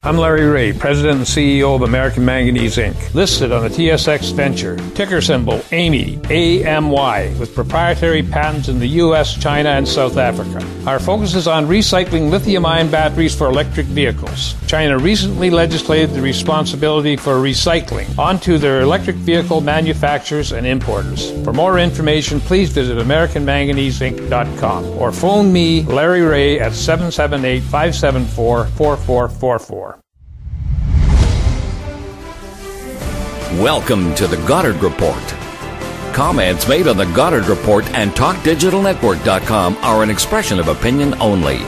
I'm Larry Ray, President and CEO of American Manganese, Inc., listed on the TSX Venture, ticker symbol AMY, A-M-Y, with proprietary patents in the U.S., China, and South Africa. Our focus is on recycling lithium-ion batteries for electric vehicles. China recently legislated the responsibility for recycling onto their electric vehicle manufacturers and importers. For more information, please visit AmericanManganeseInc.com or phone me, Larry Ray, at 778-574-4444. Welcome to the Goddard Report. Comments made on the Goddard Report and TalkDigitalNetwork.com are an expression of opinion only.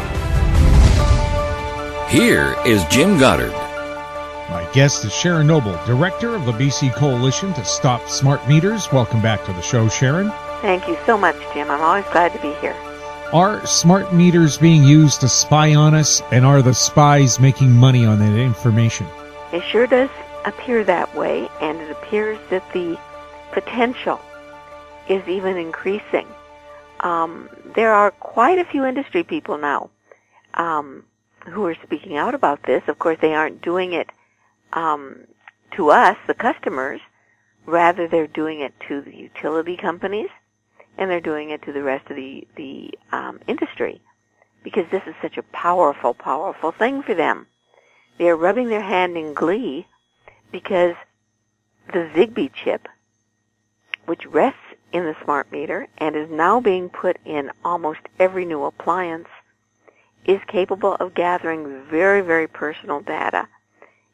Here is Jim Goddard. My guest is Sharon Noble, Director of the BC Coalition to Stop Smart Meters. Welcome back to the show, Sharon. Thank you so much, Jim. I'm always glad to be here. Are smart meters being used to spy on us, and are the spies making money on that information? It sure does appear that way, and it appears that the potential is even increasing. There are quite a few industry people now who are speaking out about this. Of course, they aren't doing it to us, the customers. Rather, they're doing it to the utility companies, and they're doing it to the rest of the industry, because this is such a powerful, powerful thing for them. They are rubbing their hand in glee because the Zigbee chip, which rests in the smart meter and is now being put in almost every new appliance, is capable of gathering very, very personal data.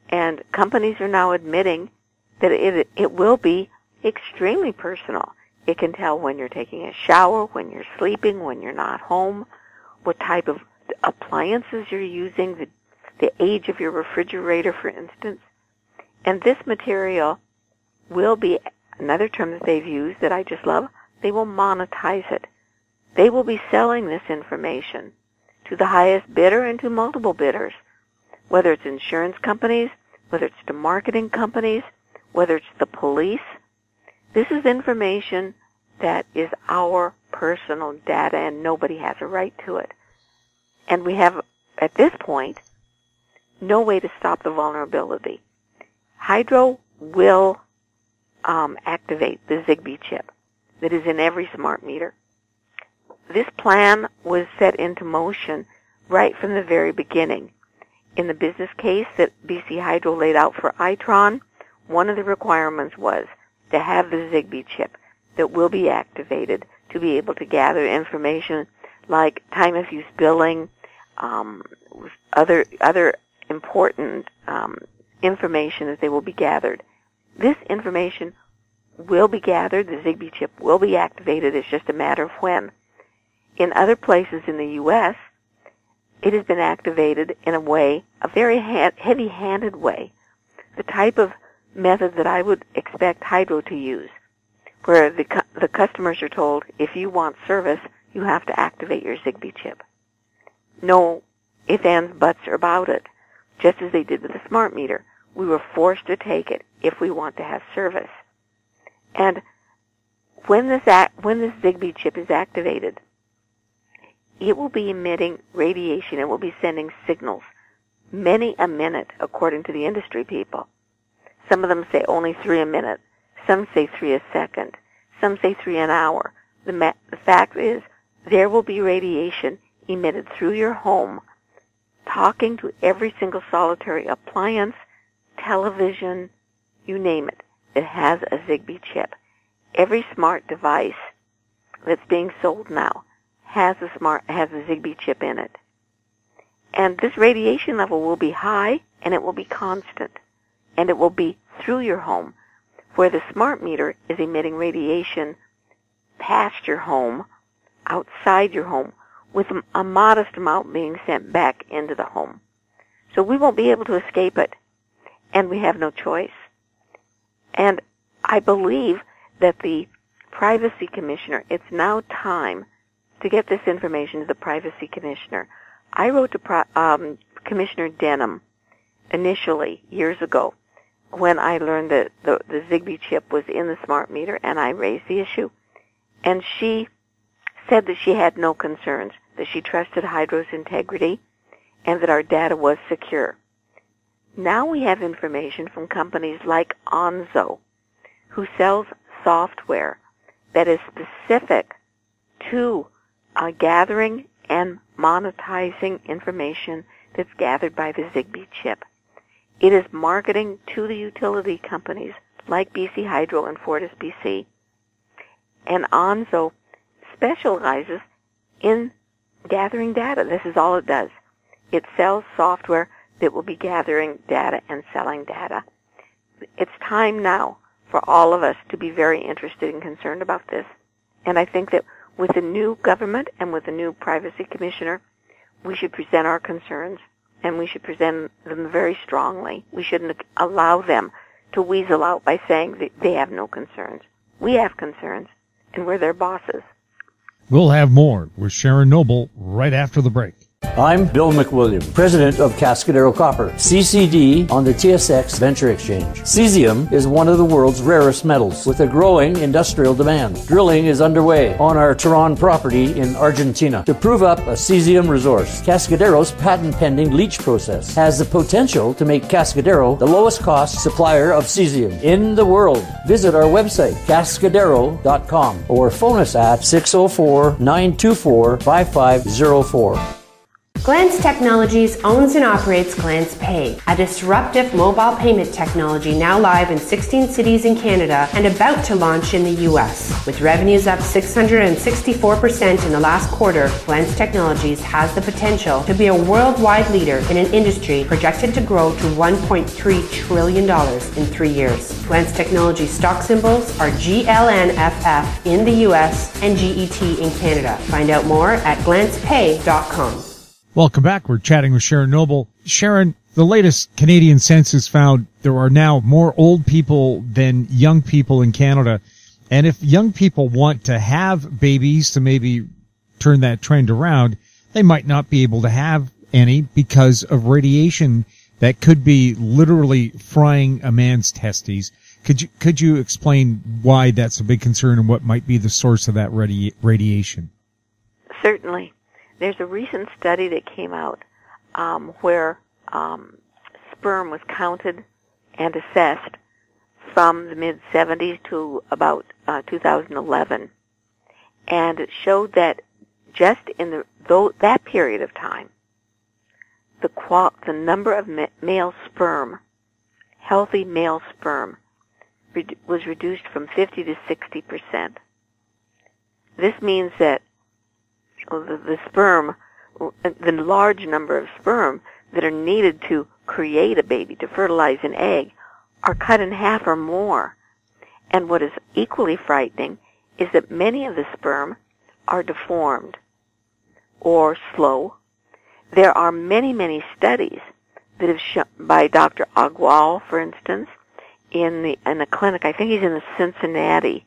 And companies are now admitting that it will be extremely personal. It can tell when you're taking a shower, when you're sleeping, when you're not home, what type of appliances you're using, the age of your refrigerator, for instance. And this material will be, another term that they've used that I just love, they will monetize it. They will be selling this information to the highest bidder and to multiple bidders, whether it's insurance companies, whether it's to marketing companies, whether it's the police. This is information that is our personal data, and nobody has a right to it. And we have, at this point, no way to stop the vulnerability. Hydro will activate the Zigbee chip that is in every smart meter. This plan was set into motion right from the very beginning. In the business case that BC Hydro laid out for Itron, one of the requirements was to have the Zigbee chip that will be activated to be able to gather information like time of use billing, other important information that they will be gathered. This information will be gathered. The Zigbee chip will be activated. It's just a matter of when. In other places in the U.S., it has been activated in a way, a very heavy-handed way, the type of method that I would expect Hydro to use, where the customers are told, if you want service, you have to activate your Zigbee chip. No ifs, ands, buts about it. Just as they did with the smart meter. We were forced to take it if we want to have service. And when this Zigbee chip is activated, it will be emitting radiation. It will be sending signals, many a minute, according to the industry people. Some of them say only 3 a minute. Some say 3 a second. Some say 3 an hour. The fact is, there will be radiation emitted through your home, talking to every single solitary appliance, television, you name it, that has a Zigbee chip. Every smart device that's being sold now has a Zigbee chip in it. And this radiation level will be high, and it will be constant, and it will be through your home, where the smart meter is emitting radiation past your home, outside your home, with a modest amount being sent back into the home. So we won't be able to escape it, and we have no choice. And I believe that the Privacy Commissioner, it's now time to get this information to the Privacy Commissioner. I wrote to Commissioner Denham initially, years ago, when I learned that the Zigbee chip was in the smart meter, and I raised the issue. And she said that she had no concerns, that she trusted Hydro's integrity, and that our data was secure. Now we have information from companies like Onzo, who sells software that is specific to gathering and monetizing information that's gathered by the Zigbee chip. It is marketing to the utility companies like BC Hydro and FortisBC. And Onzo specializes in gathering data. This is all it does. It sells software that will be gathering data and selling data. It's time now for all of us to be very interested and concerned about this. And I think that with the new government and with the new privacy commissioner, we should present our concerns, and we should present them very strongly. We shouldn't allow them to weasel out by saying that they have no concerns. We have concerns, and we're their bosses. We'll have more with Sharon Noble right after the break. I'm Bill McWilliam, president of Cascadero Copper, CCD on the TSX Venture Exchange. Cesium is one of the world's rarest metals with a growing industrial demand. Drilling is underway on our Tehran property in Argentina to prove up a cesium resource. Cascadero's patent-pending leach process has the potential to make Cascadero the lowest cost supplier of cesium in the world. Visit our website, cascadero.com, or phone us at 604-924-5504. Glance Technologies owns and operates Glance Pay, a disruptive mobile payment technology now live in 16 cities in Canada and about to launch in the U.S. With revenues up 664% in the last quarter, Glance Technologies has the potential to be a worldwide leader in an industry projected to grow to $1.3 trillion in 3 years. Glance Technologies stock symbols are GLNFF in the U.S. and GET in Canada. Find out more at glancepay.com. Welcome back. We're chatting with Sharon Noble. Sharon, the latest Canadian census found there are now more old people than young people in Canada. And if young people want to have babies to maybe turn that trend around, they might not be able to have any because of radiation that could be literally frying a man's testes. Could you explain why that's a big concern and what might be the source of that radiation? Certainly. There's a recent study that came out where sperm was counted and assessed from the mid-'70s to about 2011. And it showed that just in that period of time, the number of male sperm, healthy male sperm, was reduced from 50 to 60%. This means that the sperm, the large number of sperm that are needed to create a baby, to fertilize an egg, are cut in half or more. And what is equally frightening is that many of the sperm are deformed or slow. There are many, many studies that have shown, by Dr. Agwal, for instance, in a clinic, I think he's in the Cincinnati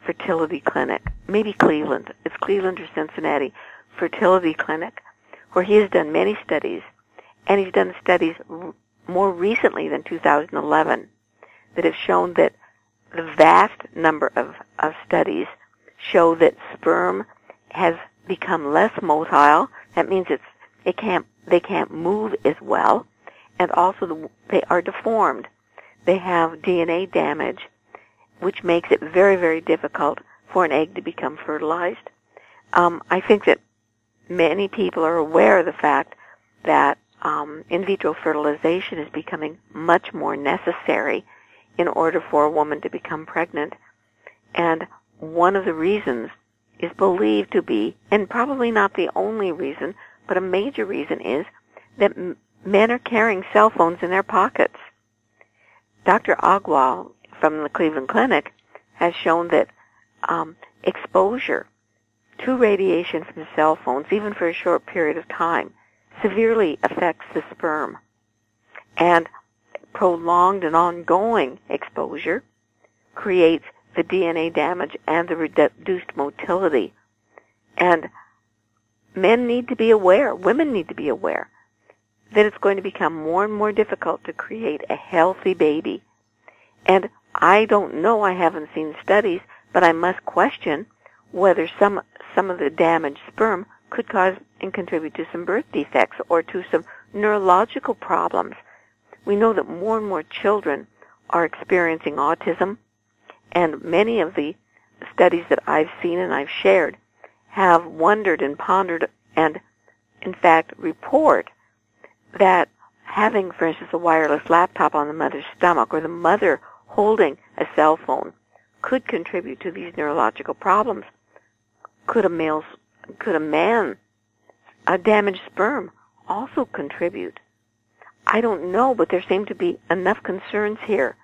fertility clinic, maybe Cleveland. It's Cleveland or Cincinnati fertility clinic, where he has done many studies, and he's done studies more recently than 2011 that have shown that the vast number of studies show that sperm has become less motile. That means they can't move as well, and also they are deformed. They have DNA damage, which makes it very, very difficult for an egg to become fertilized. I think that many people are aware of the fact that in vitro fertilization is becoming much more necessary in order for a woman to become pregnant. And one of the reasons is believed to be, and probably not the only reason, but a major reason is that men are carrying cell phones in their pockets. Dr. Agwal from the Cleveland Clinic has shown that exposure to radiation from cell phones, even for a short period of time, severely affects the sperm. And prolonged and ongoing exposure creates the DNA damage and the reduced motility. And men need to be aware, women need to be aware, that it's going to become more and more difficult to create a healthy baby. And I don't know, I haven't seen studies, but I must question whether some of the damaged sperm could cause and contribute to some birth defects or to some neurological problems. We know that more and more children are experiencing autism, and many of the studies that I've seen and I've shared have wondered and pondered and, in fact, report that having, for instance, a wireless laptop on the mother's stomach or the mother holding a cell phone could contribute to these neurological problems. Could a damaged sperm also contribute? I don't know, but there seem to be enough concerns here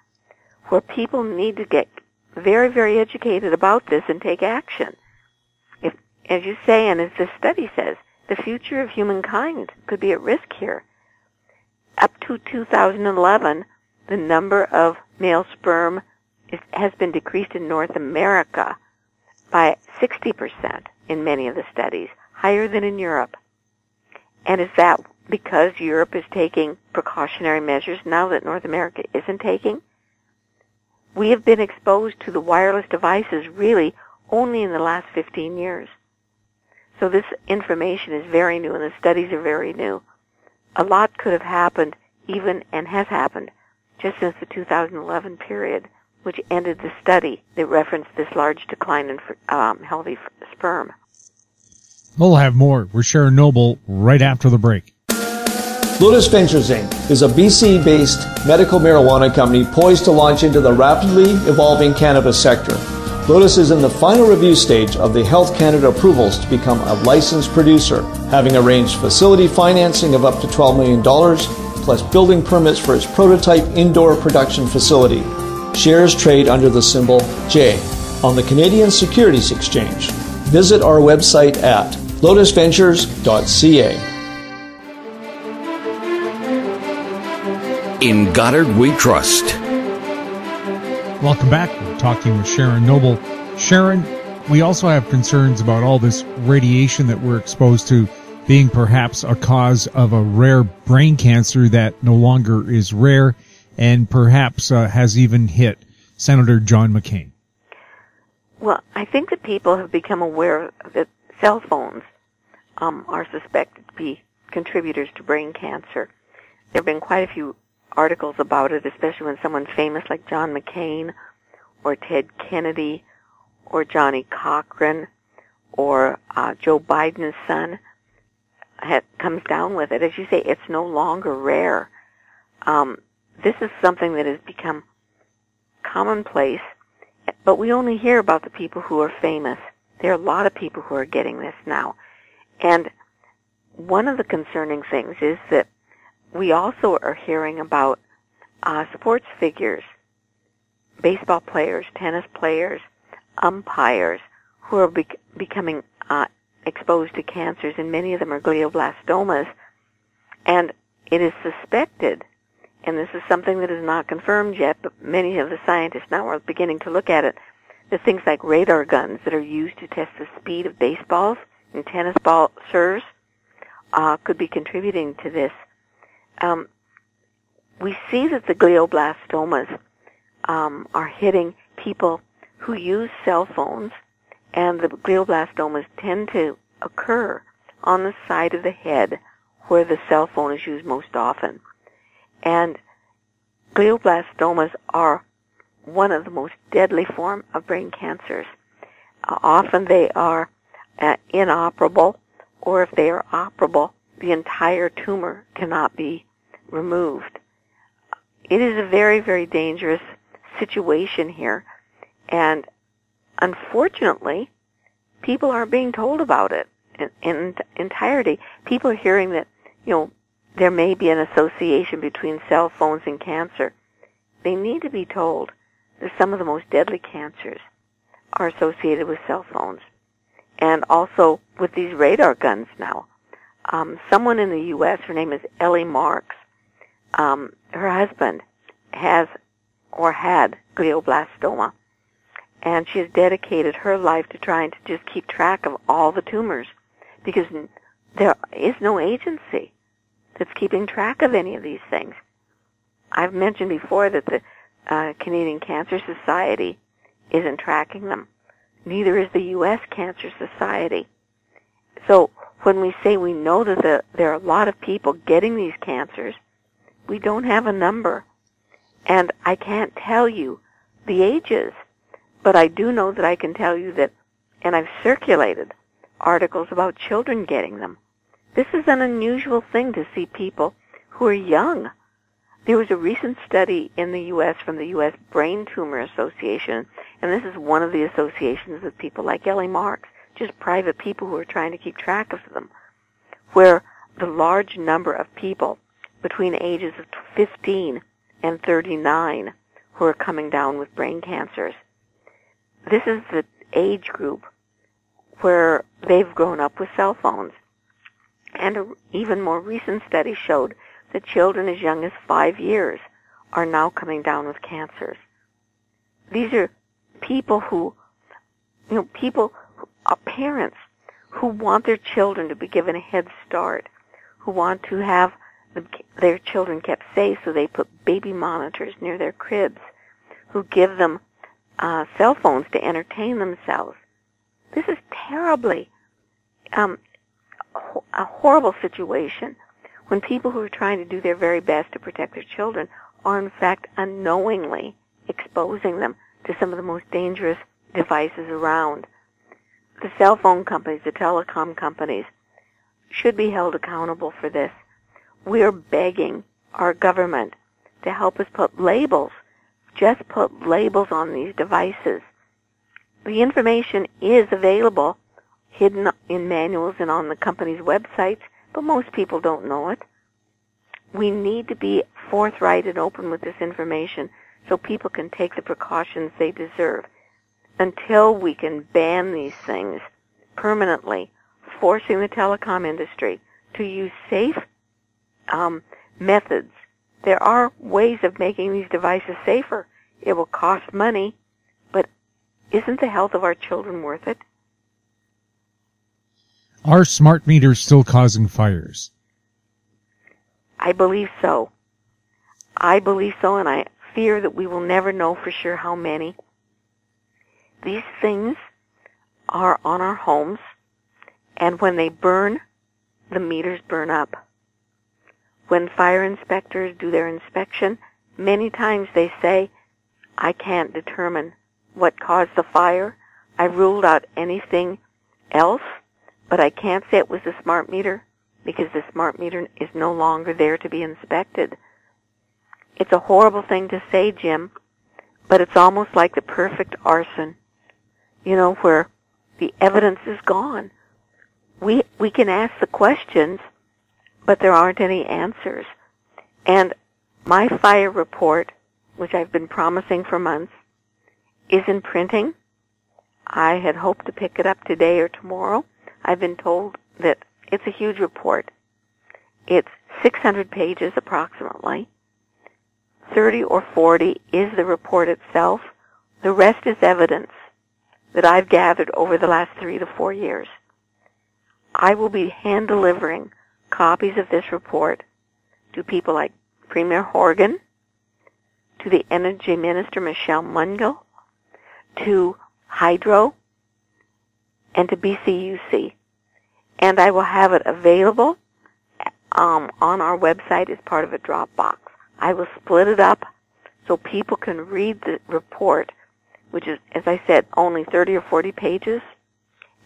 where people need to get very, very educated about this and take action. If, as you say, and as this study says, the future of humankind could be at risk here. Up to 2011, the number of male sperm has been decreased in North America by 60% in many of the studies, higher than in Europe. And is that because Europe is taking precautionary measures now that North America isn't taking? We have been exposed to the wireless devices really only in the last 15 years. So this information is very new and the studies are very new. A lot could have happened even and has happened just since the 2011 period, which ended the study that referenced this large decline in healthy sperm. We'll have more with Sharon Noble right after the break. Lotus Ventures Inc. is a BC-based medical marijuana company poised to launch into the rapidly evolving cannabis sector. Lotus is in the final review stage of the Health Canada approvals to become a licensed producer, having arranged facility financing of up to $12 million, plus building permits for its prototype indoor production facility. Shares trade under the symbol J on the Canadian Securities Exchange. Visit our website at lotusventures.ca. In Goddard we trust. Welcome back. We're talking with Sharon Noble. Sharon, we also have concerns about all this radiation that we're exposed to being perhaps a cause of a rare brain cancer that no longer is rare and perhaps has even hit Senator John McCain. Well, I think that people have become aware that cell phones are suspected to be contributors to brain cancer. There have been quite a few articles about it, especially when someone famous like John McCain or Ted Kennedy or Johnny Cochran or Joe Biden's son comes down with it. As you say, it's no longer rare. This is something that has become commonplace, but we only hear about the people who are famous. There are a lot of people who are getting this now. And one of the concerning things is that we also are hearing about sports figures, baseball players, tennis players, umpires, who are becoming exposed to cancers, and many of them are glioblastomas. And it is suspected, and this is something that is not confirmed yet, but many of the scientists now are beginning to look at it, that things like radar guns that are used to test the speed of baseballs and tennis ball serves could be contributing to this. We see that the glioblastomas are hitting people who use cell phones, and the glioblastomas tend to occur on the side of the head where the cell phone is used most often. And glioblastomas are one of the most deadly forms of brain cancers. Often they are inoperable, or if they are operable, the entire tumor cannot be removed. It is a very, very dangerous situation here, and unfortunately, people aren't being told about it in entirety. People are hearing that, there may be an association between cell phones and cancer. They need to be told that some of the most deadly cancers are associated with cell phones, and also with these radar guns now. Someone in the U.S., her name is Ellie Marks, her husband has or had glioblastoma, and she has dedicated her life to trying to just keep track of all the tumors, because there is no agency that's keeping track of any of these things. I've mentioned before that the Canadian Cancer Society isn't tracking them. Neither is the U.S. Cancer Society. So when we say we know that there are a lot of people getting these cancers, we don't have a number. And I can't tell you the ages, but I do know that I can tell you that, and I've circulated articles about children getting them. This is an unusual thing to see people who are young. There was a recent study in the U.S. from the U.S. Brain Tumor Association, and this is one of the associations with people like Ellie Marks, just private people who are trying to keep track of them, where the large number of people between the ages of 15 and 39 who are coming down with brain cancers. This is the age group where they've grown up with cell phones. And an even more recent study showed that children as young as 5 years are now coming down with cancers. These are people who, are parents who want their children to be given a head start, who want to have their children kept safe, so they put baby monitors near their cribs, who give them cell phones to entertain themselves. This is terribly a horrible situation when people who are trying to do their very best to protect their children are in fact unknowingly exposing them to some of the most dangerous devices around. The cell phone companies, the telecom companies, should be held accountable for this. We are begging our government to help us put labels, just put labels on these devices. The information is available, hidden in manuals and on the company's websites, but most people don't know it. We need to be forthright and open with this information so people can take the precautions they deserve. Until we can ban these things permanently, forcing the telecom industry to use safe methods. There are ways of making these devices safer. It will cost money, but isn't the health of our children worth it? Are smart meters still causing fires? I believe so. I believe so, and I fear that we will never know for sure how many. These things are on our homes, and when they burn, the meters burn up. When fire inspectors do their inspection, many times they say, I can't determine what caused the fire. I ruled out anything else, but I can't say it was the smart meter because the smart meter is no longer there to be inspected. It's a horrible thing to say, Jim, but it's almost like the perfect arson, where the evidence is gone. We can ask the questions, but there aren't any answers. And my fire report, which I've been promising for months, is in printing. I had hoped to pick it up today or tomorrow. I've been told that it's a huge report. It's 600 pages approximately. 30 or 40 is the report itself. The rest is evidence that I've gathered over the last 3 to 4 years. I will be hand-delivering copies of this report to people like Premier Horgan, to the Energy Minister Michelle Mungill, to Hydro, and to BCUC. And I will have it available on our website as part of a Dropbox. I will split it up so people can read the report, which is, as I said, only 30 or 40 pages,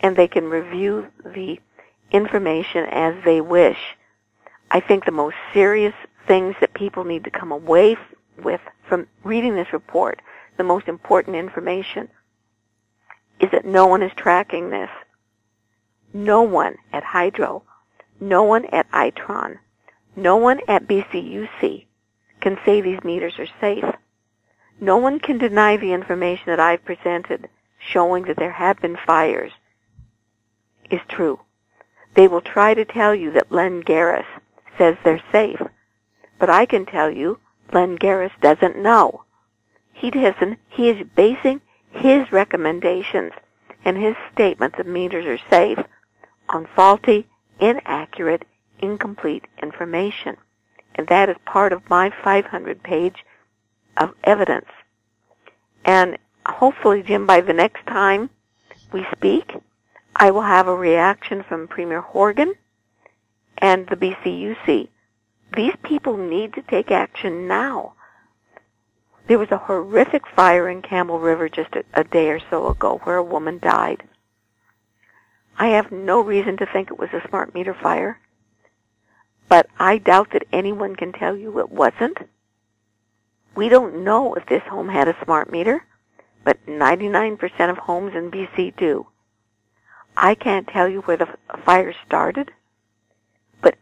and they can review the information as they wish. I think the most serious things that people need to come away with from reading this report, the most important information, is that no one is tracking this. No one at Hydro, no one at Itron, no one at BCUC can say these meters are safe. No one can deny the information that I've presented showing that there have been fires is true. They will try to tell you that Len Garris says they're safe, but I can tell you Len Garris doesn't know. He is basing his recommendations and his statements that meters are safe on faulty, inaccurate, incomplete information. And that is part of my 500-page of evidence. And hopefully, Jim, by the next time we speak, I will have a reaction from Premier Horgan and the BCUC. These people need to take action now. There was a horrific fire in Campbell River just a day or so ago where a woman died. I have no reason to think it was a smart meter fire, but I doubt that anyone can tell you it wasn't. We don't know if this home had a smart meter, but 99% of homes in BC do. I can't tell you where the fire started, but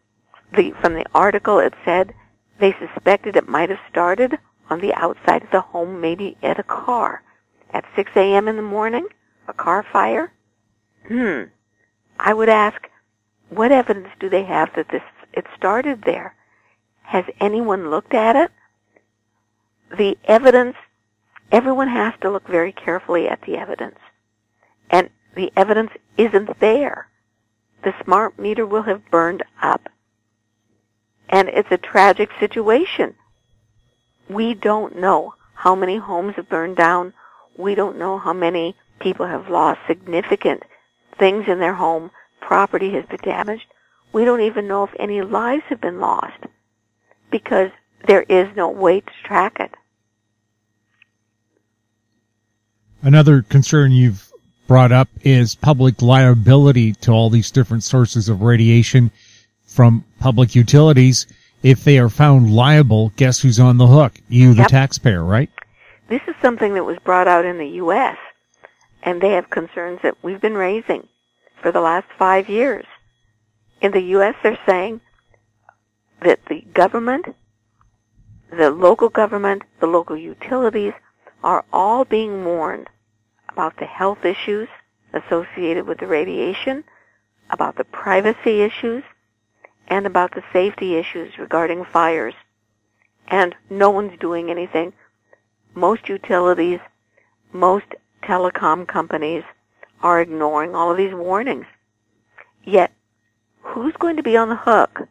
from the article it said they suspected it might have started on the outside of the home, maybe at a car. At 6 a.m. in the morning, a car fire? I would ask, what evidence do they have that it started there? Has anyone looked at it? The evidence, everyone has to look very carefully at the evidence. And the evidence isn't there. The smart meter will have burned up. And it's a tragic situation. We don't know how many homes have burned down. We don't know how many people have lost significant things in their home. Property has been damaged. We don't even know if any lives have been lost because there is no way to track it. Another concern you've brought up is public liability to all these different sources of radiation from public utilities. If they are found liable, guess who's on the hook? You, the taxpayer, right? This is something that was brought out in the U.S., and they have concerns that we've been raising for the last 5 years. In the U.S., they're saying that the government, the local government, the local utilities are all being warned about the health issues associated with the radiation, about the privacy issues, and about the safety issues regarding fires. And no one's doing anything. Most utilities, most telecom companies are ignoring all of these warnings. Yet, who's going to be on the hook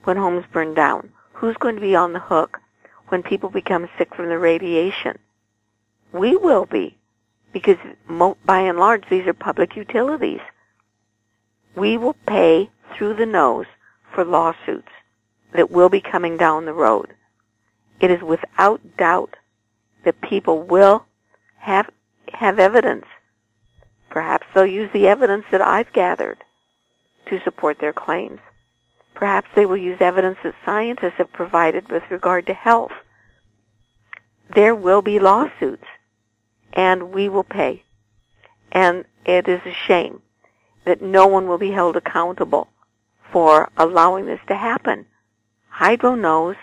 when homes burn down? Who's going to be on the hook when people become sick from the radiation? We will be, because by and large these are public utilities. We will pay through the nose for lawsuits that will be coming down the road. It is without doubt that people will have evidence. Perhaps they'll use the evidence that I've gathered to support their claims. Perhaps they will use evidence that scientists have provided with regard to health. There will be lawsuits, and we will pay. And it is a shame that no one will be held accountable for allowing this to happen. Hydro knows.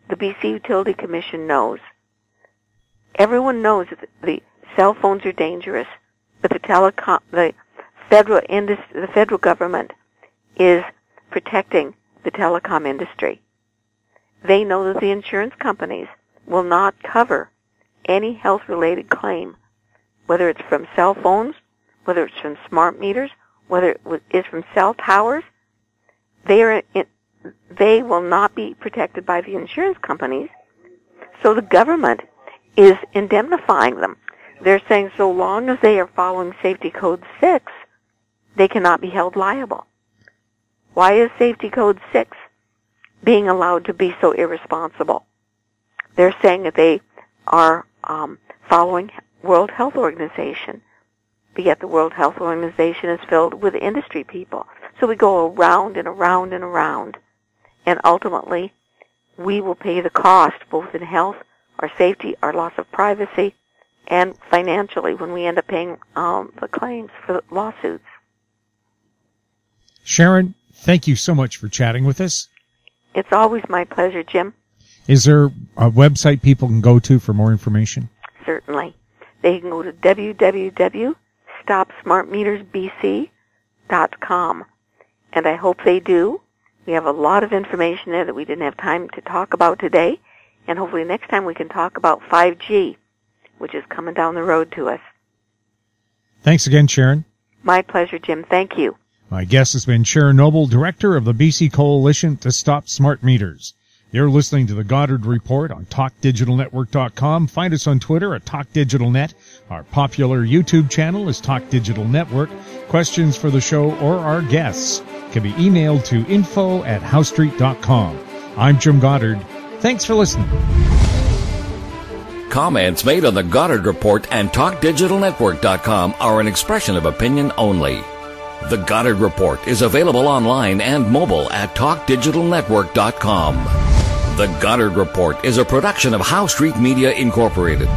The BC Utility Commission knows. Everyone knows that the cell phones are dangerous, but the federal government is protecting the telecom industry. They know that the insurance companies will not cover any health-related claim, whether it's from cell phones, whether it's from smart meters, whether it is from cell towers. They will not be protected by the insurance companies, so the government is indemnifying them. They're saying so long as they are following Safety Code 6, they cannot be held liable. Why is Safety Code 6 being allowed to be so irresponsible? They're saying that they are following World Health Organization, but yet the World Health Organization is filled with industry people. So we go around and around and around, and ultimately we will pay the cost, both in health, our safety, our loss of privacy, and financially when we end up paying the claims for the lawsuits. Sharon, thank you so much for chatting with us. It's always my pleasure, Jim. Is there a website people can go to for more information? Certainly. They can go to www.stopsmartmetersbc.com. And I hope they do. We have a lot of information there that we didn't have time to talk about today. And hopefully next time we can talk about 5G, which is coming down the road to us. Thanks again, Sharon. My pleasure, Jim. Thank you. My guest has been Sharon Noble, Director of the BC Coalition to Stop Smart Meters. You're listening to the Goddard Report on TalkDigitalNetwork.com. Find us on Twitter at TalkDigitalNet. Our popular YouTube channel is Talk Digital Network. Questions for the show or our guests can be emailed to info@howstreet.com. I'm Jim Goddard. Thanks for listening. Comments made on the Goddard Report and TalkDigitalNetwork.com are an expression of opinion only. The Goddard Report is available online and mobile at TalkDigitalNetwork.com. The Goddard Report is a production of How Street Media Incorporated.